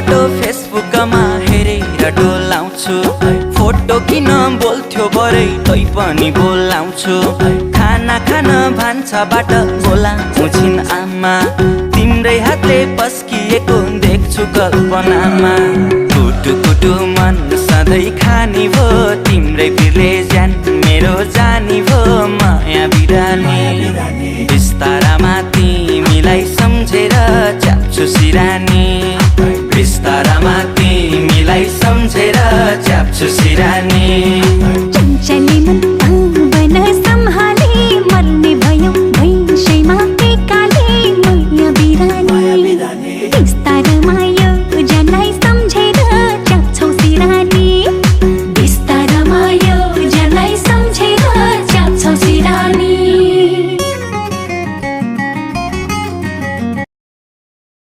photo फेसबुकमा हेरेर डोलाउँछु photo किन बोल्थ्यो बरै तै पनि बोलाउँछु खाना खान भान्साबाट बोलाउँछु छिन् आमा तिम्रै हातले पस्किएको देख्छु कल्पनामा कुटु कुटु मन सधैँ खानी भो तिम्रै बिरले ज्यान मेरो जानी भो माया बिरानी बिस्तारामा तिमीलाई सम्झेर च्याप्छु सिरानी बिस्तारामा तिमीलाई सम्झेर च्याप्छु सिरानी